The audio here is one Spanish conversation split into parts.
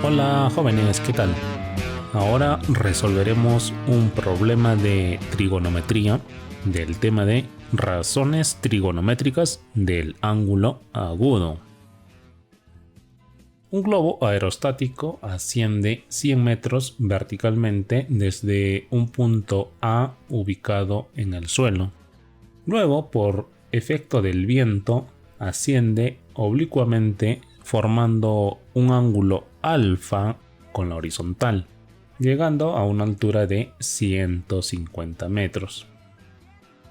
Hola jóvenes, ¿qué tal? Ahora resolveremos un problema de trigonometría del tema de razones trigonométricas del ángulo agudo. Un globo aerostático asciende 100 metros verticalmente desde un punto A ubicado en el suelo. Luego, por efecto del viento, asciende oblicuamente formando un ángulo alfa con la horizontal, llegando a una altura de 150 metros.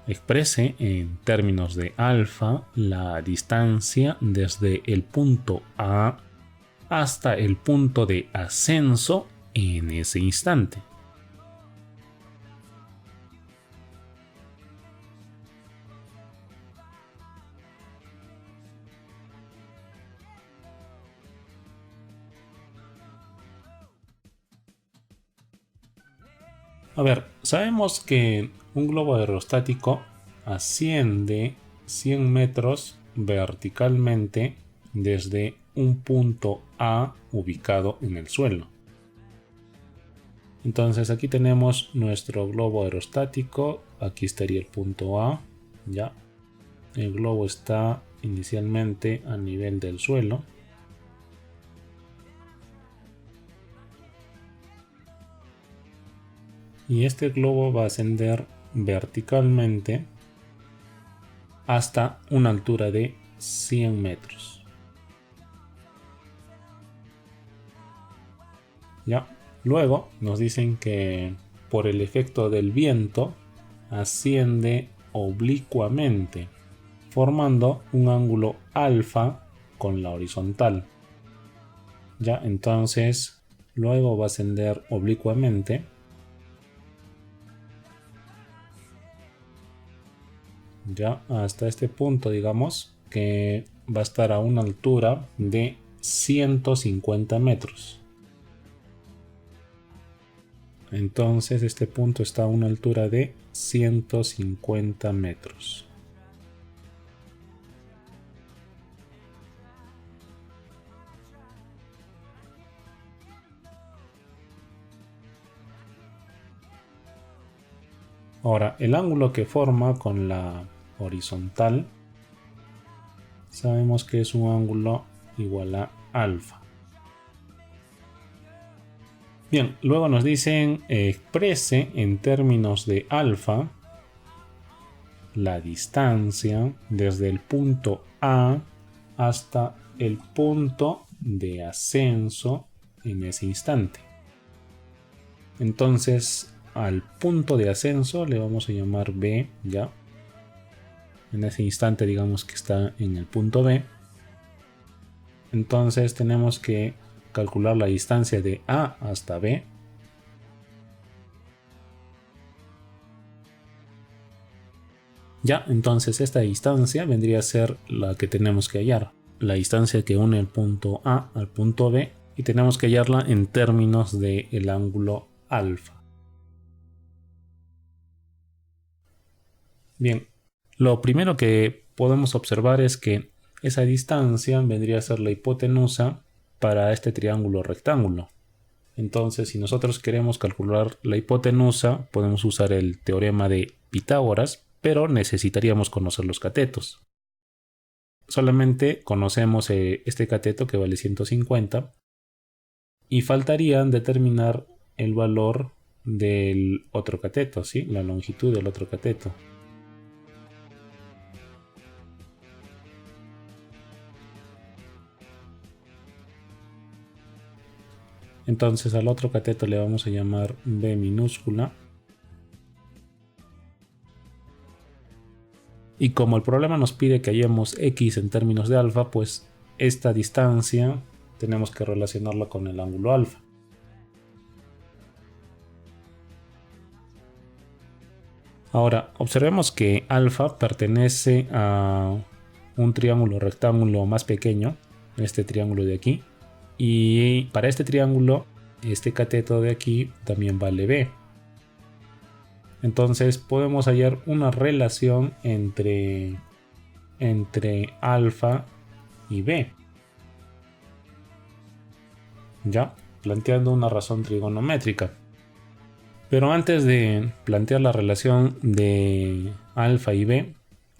Exprese en términos de alfa la distancia desde el punto A hasta el punto de ascenso en ese instante. A ver, sabemos que un globo aerostático asciende 100 metros verticalmente desde un punto A ubicado en el suelo. Entonces aquí tenemos nuestro globo aerostático, aquí estaría el punto A, ya. El globo está inicialmente a nivel del suelo. Y este globo va a ascender verticalmente hasta una altura de 100 metros. ¿Ya? Luego nos dicen que por el efecto del viento asciende oblicuamente, formando un ángulo alfa con la horizontal. ¿Ya? Entonces, luego va a ascender oblicuamente. Ya hasta este punto, digamos que va a estar a una altura de 150 metros. Entonces este punto está a una altura de 150 metros. Ahora, el ángulo que forma con la horizontal, sabemos que es un ángulo igual a alfa. Bien, luego nos dicen exprese en términos de alfa la distancia desde el punto A hasta el punto de ascenso en ese instante. Entonces al punto de ascenso le vamos a llamar B, ya. En ese instante digamos que está en el punto B. Entonces tenemos que calcular la distancia de A hasta B. Ya, entonces esta distancia vendría a ser la que tenemos que hallar. La distancia que une el punto A al punto B, y tenemos que hallarla en términos del ángulo alfa. Bien, lo primero que podemos observar es que esa distancia vendría a ser la hipotenusa para este triángulo rectángulo. Entonces, si nosotros queremos calcular la hipotenusa, podemos usar el teorema de Pitágoras, pero necesitaríamos conocer los catetos. Solamente conocemos este cateto que vale 150 y faltarían determinar el valor del otro cateto, ¿sí? La longitud del otro cateto. Entonces al otro cateto le vamos a llamar B minúscula. Y como el problema nos pide que hallemos x en términos de alfa, pues esta distancia tenemos que relacionarla con el ángulo alfa. Ahora, observemos que alfa pertenece a un triángulo rectángulo más pequeño, este triángulo de aquí. Y para este triángulo, este cateto de aquí también vale B. Entonces podemos hallar una relación entre alfa y B. ya planteando una razón trigonométrica. Pero antes de plantear la relación de alfa y b,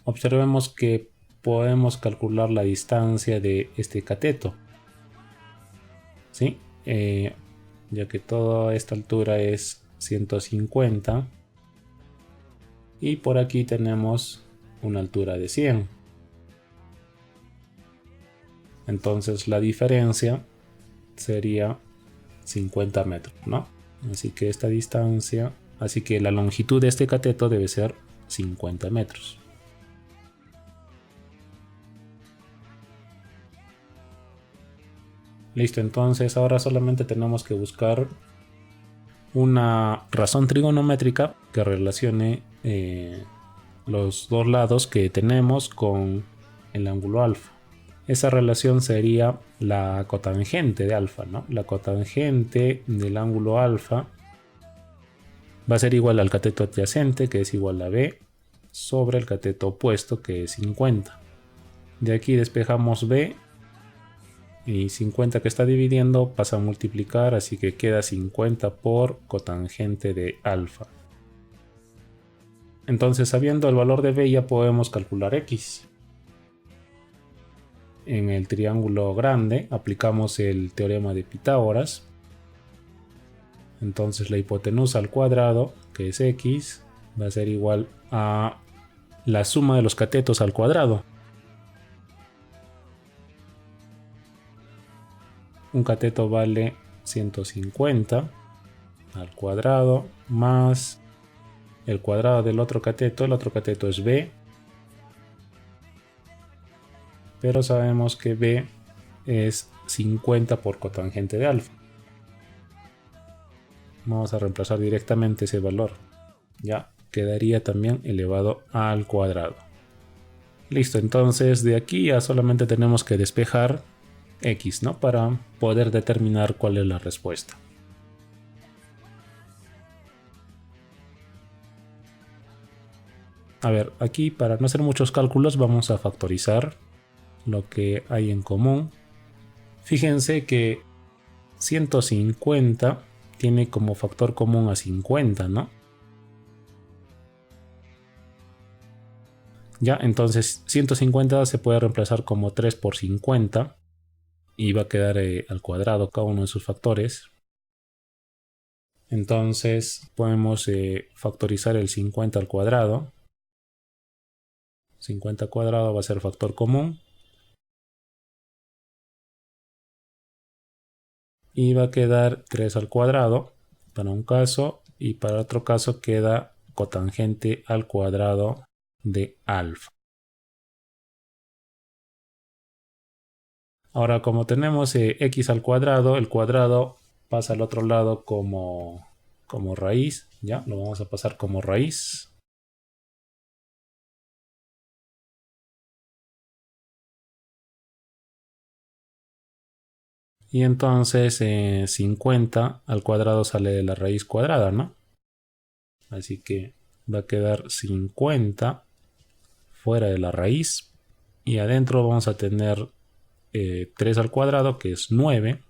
observemos que podemos calcular la distancia de este cateto, ¿sí? Ya que toda esta altura es 150 y por aquí tenemos una altura de 100. Entonces la diferencia sería 50 metros, ¿no? Así que esta distancia, así que la longitud de este cateto debe ser 50 metros. Listo, entonces ahora solamente tenemos que buscar una razón trigonométrica que relacione los dos lados que tenemos con el ángulo alfa. Esa relación sería la cotangente de alfa, ¿no? La cotangente del ángulo alfa va a ser igual al cateto adyacente, que es igual a b, sobre el cateto opuesto, que es 50. De aquí despejamos b y 50 que está dividiendo pasa a multiplicar, así que queda 50 por cotangente de alfa. Entonces, sabiendo el valor de b, ya podemos calcular x. En el triángulo grande aplicamos el teorema de Pitágoras. Entonces la hipotenusa al cuadrado, que es x, va a ser igual a la suma de los catetos al cuadrado. Un cateto vale 150 al cuadrado más el cuadrado del otro cateto. El otro cateto es b, pero sabemos que b es 50 por cotangente de alfa. Vamos a reemplazar directamente ese valor. Ya quedaría también elevado al cuadrado. Listo, entonces de aquí ya solamente tenemos que despejar x, ¿no? Para poder determinar cuál es la respuesta. A ver, aquí para no hacer muchos cálculos vamos a factorizar lo que hay en común. Fíjense que 150 tiene como factor común a 50, ¿no? Ya, entonces 150 se puede reemplazar como 3 por 50 y va a quedar al cuadrado cada uno de sus factores. Entonces podemos factorizar el 50 al cuadrado. 50 al cuadrado va a ser factor común. Y va a quedar 3 al cuadrado para un caso, y para otro caso queda cotangente al cuadrado de alfa. Ahora, como tenemos x al cuadrado, el cuadrado pasa al otro lado como raíz. Ya, lo vamos a pasar como raíz. Y entonces 50 al cuadrado sale de la raíz cuadrada, ¿no? Así que va a quedar 50 fuera de la raíz. Y adentro vamos a tener 3 al cuadrado, que es 9,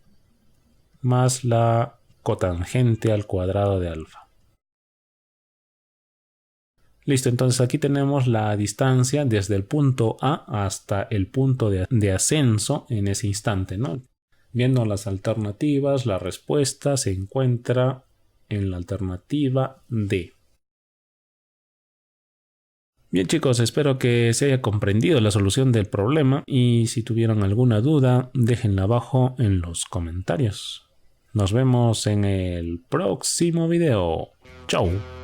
más la cotangente al cuadrado de alfa. Listo, entonces aquí tenemos la distancia desde el punto A hasta el punto de ascenso en ese instante, ¿no? Viendo las alternativas, la respuesta se encuentra en la alternativa D. Bien chicos, espero que se haya comprendido la solución del problema y si tuvieron alguna duda, déjenla abajo en los comentarios. Nos vemos en el próximo video. Chao.